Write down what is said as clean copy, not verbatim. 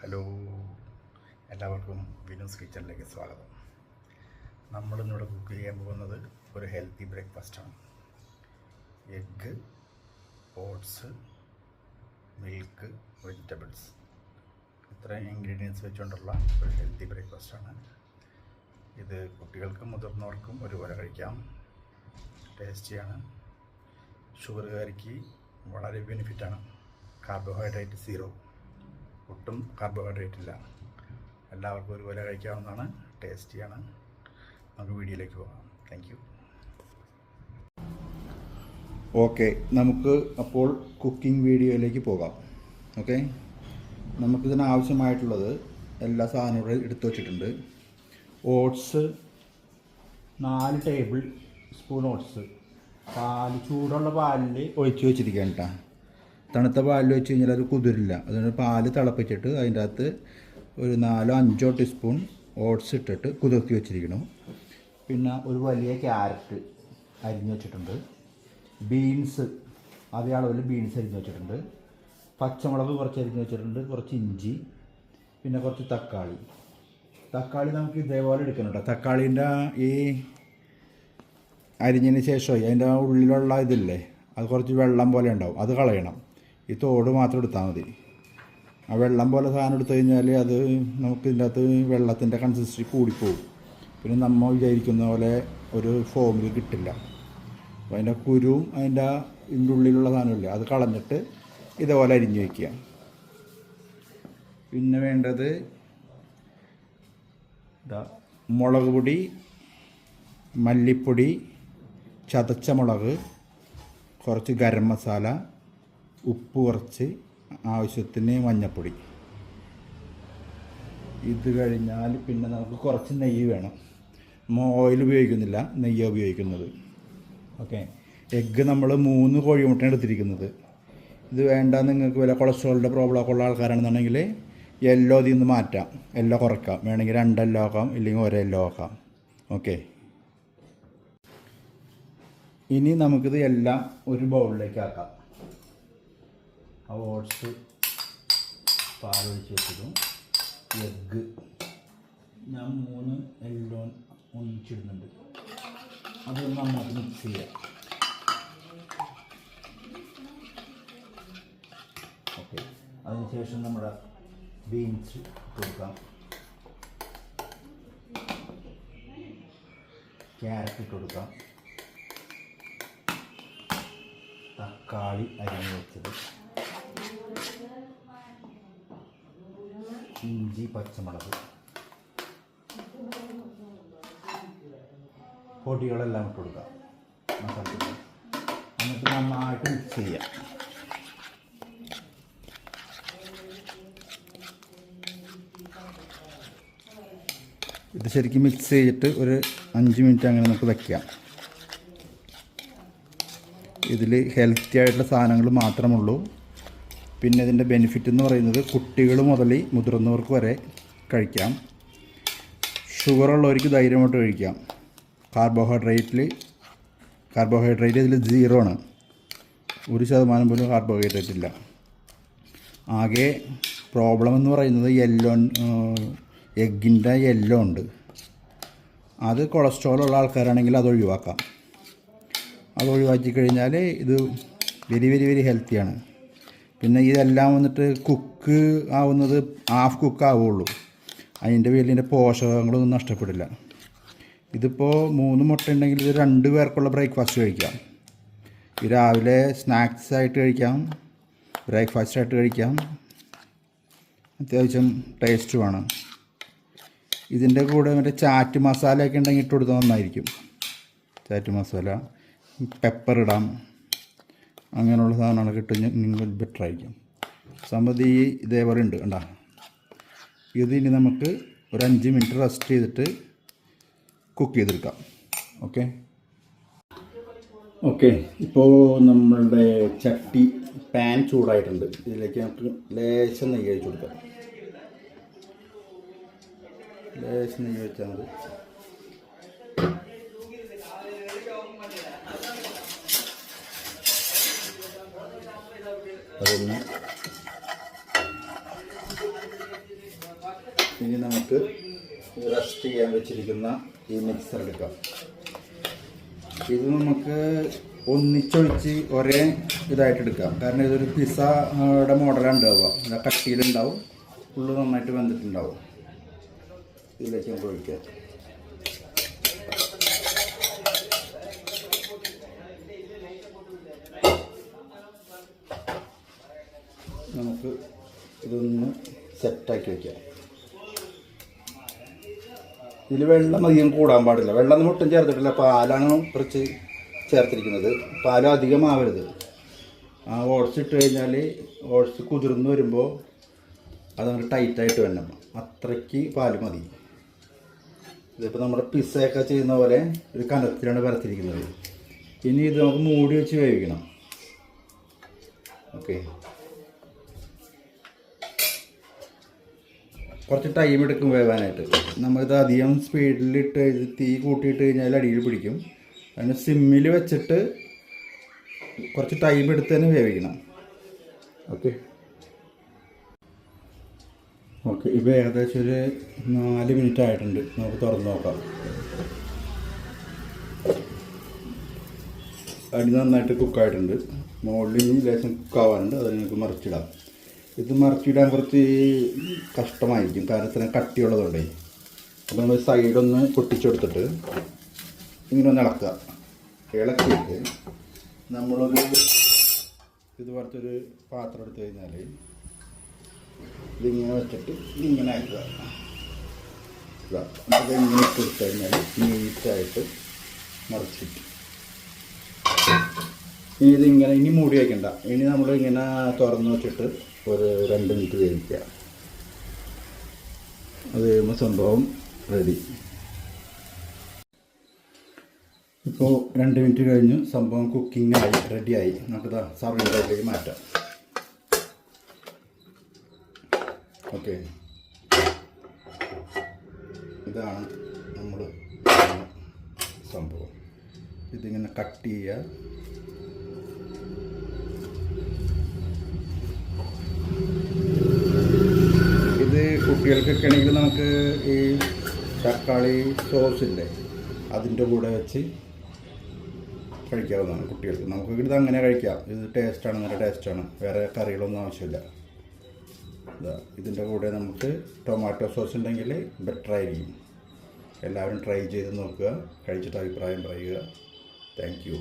Hello, എല്ലാവർക്കും വിനൂസ് കിച്ചണിലേക്ക് സ്വാഗതം. നമ്മളിന്നിവിടെ കുക്ക് ചെയ്യാൻ പോകുന്നത് ഒരു ഹെൽത്തി ബ്രേക്ക്ഫാസ്റ്റാണ്. എഗ്ഗ്, ഓട്സ്, മിൽക്ക്, വെജിറ്റബിൾസ്, ഇത്രയും ഇൻഗ്രീഡിയൻസ് വെച്ചുകൊണ്ടുള്ള ഒരു ഹെൽത്തി ബ്രേക്ക്ഫാസ്റ്റാണ്. ഇത് കുട്ടികൾക്കും മുതിർന്നവർക്കും ഒരുപോലെ കഴിക്കാം. ടേസ്റ്റിയാണ്. ഷുഗറുകാർക്ക് വളരെ ബെനിഫിറ്റാണ്. കാർബോഹൈഡ്രേറ്റ് സീറോ, ഒട്ടും കാർബോഹൈഡ്രേറ്റ് ഇല്ല. എല്ലാവർക്കും ഒരുപോലെ കഴിക്കാവുന്നതാണ്. ടേസ്റ്റിയാണ്. നമുക്ക് വീഡിയോയിലേക്ക് പോകാം. Thank you. ഓക്കെ, നമുക്ക് അപ്പോൾ കുക്കിംഗ് വീഡിയോയിലേക്ക് പോകാം. ഓക്കെ, നമുക്കിതിന് ആവശ്യമായിട്ടുള്ളത് എല്ലാ സാധനങ്ങളും എടുത്തു വച്ചിട്ടുണ്ട്. ഓട്സ് 4 ടേബിൾ സ്പൂൺ ഓട്സ് ചൂടുള്ള പാലിൽ ഒഴിച്ച് വെച്ചിരിക്കുകയാണ് കേട്ടോ. തണുത്ത പാലിൽ വെച്ച് കഴിഞ്ഞാൽ അത് കുതിരില്ല. അതുകൊണ്ട് പാല് തിളപ്പിച്ചിട്ട് അതിൻ്റെ അകത്ത് ഒരു 4-5 ടീസ്പൂൺ ഓട്സ് ഇട്ടിട്ട് കുതിർത്തി വെച്ചിരിക്കണം. പിന്നെ ഒരു വലിയ ക്യാരറ്റ് അരിഞ്ഞ് വെച്ചിട്ടുണ്ട്. ബീൻസ് അതേ അളവിൽ ബീൻസ് അരിഞ്ഞ് വെച്ചിട്ടുണ്ട്. പച്ചമുളക് കുറച്ച് അരിഞ്ഞ് വെച്ചിട്ടുണ്ട്. കുറച്ച് ഇഞ്ചി, പിന്നെ കുറച്ച് തക്കാളി നമുക്ക് ഇതേപോലെ എടുക്കണം കേട്ടോ. തക്കാളീൻ്റെ ഈ അരിഞ്ഞതിന് ശേഷം അതിൻ്റെ ഉള്ളിലുള്ള ഇതില്ലേ, അത് കുറച്ച് വെള്ളം പോലെ ഉണ്ടാവും, അത് കളയണം. ഈ തോട് മാത്രം എടുത്താൽ മതി. ആ വെള്ളം പോലെ സാധനം എടുത്തു കഴിഞ്ഞാൽ അത് നമുക്ക് ഇതിൻ്റെ അകത്ത് വെള്ളത്തിൻ്റെ കൺസിസ്റ്റൻസി കൂടിപ്പോവും. പിന്നെ നമ്മൾ വിചാരിക്കുന്ന പോലെ ഒരു ഫോമിൽ കിട്ടില്ല. അപ്പോൾ അതിൻ്റെ കുരുവും അതിൻ്റെ ഉള്ളിലുള്ള സാധനമില്ല, അത് കളഞ്ഞിട്ട് ഇതേപോലെ അരിഞ്ഞ് വയ്ക്കുക. പിന്നെ വേണ്ടത് മുളക് പൊടി, മല്ലിപ്പൊടി, ചതച്ച മുളക്, കുറച്ച് ഗരം മസാല, ഉപ്പ് കുറച്ച്, ആവശ്യത്തിന് മഞ്ഞൾപ്പൊടി. ഇത് കഴിഞ്ഞാൽ പിന്നെ നമുക്ക് കുറച്ച് നെയ്യ് വേണം. ഓയിൽ ഉപയോഗിക്കുന്നില്ല, നെയ്യാണ് ഉപയോഗിക്കുന്നത്. ഓക്കെ, എഗ്ഗ് നമ്മൾ 3 കോഴിമുട്ടയാണ് എടുത്തിരിക്കുന്നത്. ഇത് വേണ്ട, നിങ്ങൾക്ക് വല്ല കൊളസ്ട്രോളിൻ്റെ പ്രോബ്ലമൊക്കെ ഉള്ള ആൾക്കാരാണെന്നുണ്ടെങ്കിൽ യെല്ലോ ഇതിൽ നിന്ന് മാറ്റാം, യെല്ലോ കുറയ്ക്കാം. വേണമെങ്കിൽ 2 യെല്ലോ ആക്കാം, ഇല്ലെങ്കിൽ 1 യെല്ലോ ആക്കാം. ഓക്കെ, ഇനി നമുക്കിത് എല്ലാം ഒരു ബൗളിലേക്ക് ആക്കാം. ആ ഓട്സ് പാലൊഴിച്ച് വെച്ചതും എഗ്ഗ് ഞാൻ 3 യെല്ലോ ഒന്നിച്ചിടുന്നുണ്ട്. അതൊന്ന് നന്നായിട്ട് മിക്സ് ചെയ്യാം. ഓക്കെ, അതിനുശേഷം നമ്മുടെ ബീൻസ് കൊടുക്കാം, ക്യാരറ്റ് ഇട്ട് കൊടുക്കാം, തക്കാളി അരിഞ്ഞ് വെച്ചത്, ഇഞ്ചി, പച്ചമുളക്, പൊടികളെല്ലാം ഇട്ട് കൊടുക്കാം, മസാല. എന്നിട്ട് നന്നായിട്ട് മിക്സ് ചെയ്യാം. ഇത് ശരിക്കും മിക്സ് ചെയ്തിട്ട് ഒരു 5 മിനിറ്റ് അങ്ങനെ നമുക്ക് വയ്ക്കാം. ഇതിൽ ഹെൽത്തി ആയിട്ടുള്ള സാധനങ്ങൾ മാത്രമുള്ളൂ. പിന്നെ ഇതിൻ്റെ ബെനിഫിറ്റ് എന്ന് പറയുന്നത് കുട്ടികൾ മുതൽ മുതിർന്നവർക്ക് വരെ കഴിക്കാം. ഷുഗറുള്ളവർക്ക് ധൈര്യമായിട്ട് കഴിക്കാം. കാർബോഹൈഡ്രേറ്റ് ഇതിൽ 0 ആണ്. 1% പോലും കാർബോഹൈഡ്രേറ്റ് ഇല്ല. ആകെ പ്രോബ്ലം എന്ന് പറയുന്നത് എഗ്ഗിൻ്റെ യെല്ലോ ഉണ്ട്. അത് കൊളസ്ട്രോളുള്ള ആൾക്കാരാണെങ്കിൽ അത് ഒഴിവാക്കാം. അത് ഒഴിവാക്കി കഴിഞ്ഞാൽ ഇത് വെരി വെരി വെരി ഹെൽത്തിയാണ്. പിന്നെ ഇതെല്ലാം വന്നിട്ട് കുക്ക് ആവുന്നത് ഹാഫ് കുക്ക് ആവുള്ളൂ. അതിൻ്റെ പേരിൽ ഇതിൻ്റെ പോഷകങ്ങളൊന്നും നഷ്ടപ്പെടില്ല. ഇതിപ്പോൾ 3 മുട്ട ഉണ്ടെങ്കിൽ ഇത് 2 പേർക്കുള്ള ബ്രേക്ക്ഫാസ്റ്റ് കഴിക്കാം. ഇത് രാവിലെ സ്നാക്സ് ആയിട്ട് കഴിക്കാം, ബ്രേക്ക്ഫാസ്റ്റ് ആയിട്ട് കഴിക്കാം. അത്യാവശ്യം ടേസ്റ്റുമാണ്. ഇതിൻ്റെ കൂടെ മറ്റേ ചാറ്റ് മസാലയൊക്കെ ഉണ്ടെങ്കിൽ ഇട്ട് കൊടുത്താൽ നന്നായിരിക്കും. ചാറ്റ് മസാല, പെപ്പർ ഇടാം. അങ്ങനെയുള്ള സാധനങ്ങളൊക്കെ ഇട്ട് നിങ്ങൾ ബെറ്റർ ആയിരിക്കും. സംഗതി ഇതേപോലെ ഉണ്ട് കണ്ടാ. ഇത് ഇനി നമുക്ക് ഒരു 5 മിനിറ്റ് റെസ്റ്റ് ചെയ്തിട്ട് കുക്ക് ചെയ്തെടുക്കാം. ഓക്കെ, ഇപ്പോൾ നമ്മളുടെ പാൻ ചൂടായിട്ടുണ്ട്. ഇതിലേക്ക് നമുക്ക് ലേശം നെയ്യ് ഒഴിച്ച് കൊടുക്കാം. ലേശം നെയ്യ് വെച്ചാൽ മതി. അതൊന്ന് ഇനി നമുക്ക് റസ്റ്റ് ചെയ്യാൻ വെച്ചിരിക്കുന്ന ഈ മിക്സർ എടുക്കാം. ഇത് നമുക്ക് ഒന്നിച്ചൊഴിച്ച് ഒരേ ഇതായിട്ട് എടുക്കാം. കാരണം ഇതൊരു പിസ്സയുടെ മോഡലാണ് ഉണ്ടാവുക. കട്ടിയിലുണ്ടാവും, ഉള്ളു നന്നായിട്ട് വെന്തിട്ടുണ്ടാവും. ഇതിലേക്ക് നമുക്ക് ഒഴിക്കാം. നമുക്ക് ഇതൊന്ന് സെറ്റാക്കി വയ്ക്കാം. ഇതിൽ വെള്ളം അധികം കൂടാൻ പാടില്ല. വെള്ളം ഒട്ടും ചേർത്തിട്ടില്ല, പാലാണ് കുറച്ച് ചേർത്തിരിക്കുന്നത്. പാലും അധികമാവരുത്. ആ ഓട്സ് ഇട്ട് കഴിഞ്ഞാൽ ഓട്സ് കുതിർന്ന് വരുമ്പോൾ അതങ്ങനെ ടൈറ്റായിട്ട് വരണം. അത്രയ്ക്ക് പാല് മതി. ഇതിപ്പോൾ നമ്മുടെ പിസ്സയൊക്കെ ചെയ്യുന്ന പോലെ ഒരു കനത്തിലാണ് വരത്തിരിക്കുന്നത്. ഇനി ഇത് നമുക്ക് മൂടി വെച്ച് വേവിക്കണം. ഓക്കെ, കുറച്ച് ടൈം എടുക്കും വേവാനായിട്ട്. നമ്മളിത് അധികം സ്പീഡിലിട്ട് തീ കൂട്ടിയിട്ട് കഴിഞ്ഞാൽ അടിയിൽ പിടിക്കും. അതിന് സിമ്മിൽ വെച്ചിട്ട് കുറച്ച് ടൈം എടുത്ത് തന്നെ വേവിക്കണം. ഓക്കെ ഓക്കെ ഇപ്പോൾ ഏകദേശം ഒരു 4 മിനിറ്റ് ആയിട്ടുണ്ട്. നമുക്ക് തുറന്ന് നോക്കാം. അടി നന്നായിട്ട് കുക്കായിട്ടുണ്ട്. മുകളിൽ ലേശം കുക്കാവാനുണ്ട്. അത് നിങ്ങൾക്ക് മറിച്ചിടാം. ഇത് മറിച്ചിടാൻ കുറച്ച് കഷ്ടമായിരിക്കും, കാരണം ഇത്രയും കട്ടിയുള്ളതുകൊണ്ടേ. അപ്പോൾ നമ്മൾ സൈഡൊന്ന് പൊട്ടിച്ചെടുത്തിട്ട് ഇങ്ങനെ ഒന്ന് ഇളക്കുക. ഇളക്കിയിട്ട് നമ്മളൊരു ഇതുപോലത്തെ ഒരു പാത്രം എടുത്തു കഴിഞ്ഞാൽ ഇതിങ്ങനെ വെച്ചിട്ട് ഇതിങ്ങനെ ആക്കുക. അതിങ്ങനെ ഇട്ട് കൊടുത്തു കഴിഞ്ഞാൽ നീറ്റായിട്ട് മറിച്ചിട്ട് ഇതിങ്ങനെ ഇനി മൂടി വയ്ക്കണ്ട. ഇനി നമ്മളിങ്ങനെ തുറന്ന് വെച്ചിട്ട് ഒരു 2 മിനിറ്റ് വേവിക്കുക. അത് കഴിയുമ്പോൾ സംഭവം റെഡി. ഇപ്പോൾ 2 മിനിറ്റ് കഴിഞ്ഞു. സംഭവം കുക്കിംഗ് റെഡിയായി. നമുക്ക് സർവിംഗ് പ്ലേറ്റിലേക്ക് മാറ്റാം. ഓക്കെ, ഇതാണ് നമ്മൾ സംഭവം. ഇതിങ്ങനെ കട്ട് ചെയ്യുക. ഇത് കുട്ടികൾക്കൊക്കെ ആണെങ്കിൽ നമുക്ക് ഈ തക്കാളി സോസില്ലേ അതിൻ്റെ കൂടെ വെച്ച് കഴിക്കാവുന്നതാണ് കുട്ടികൾക്ക്. നമുക്ക് ഇത് അങ്ങനെ കഴിക്കാം. ഇത് ടേസ്റ്റാണ്, നല്ല ടേസ്റ്റാണ്. വേറെ കറികളൊന്നും ആവശ്യമില്ല. ഇതിൻ്റെ കൂടെ നമുക്ക് ടൊമാറ്റോ സോസ് ഉണ്ടെങ്കിൽ ബെറ്റർ ആയിരിക്കും. എല്ലാവരും ട്രൈ ചെയ്ത് നോക്കുക. കഴിച്ചിട്ട് അഭിപ്രായം പറയുക. Thank you.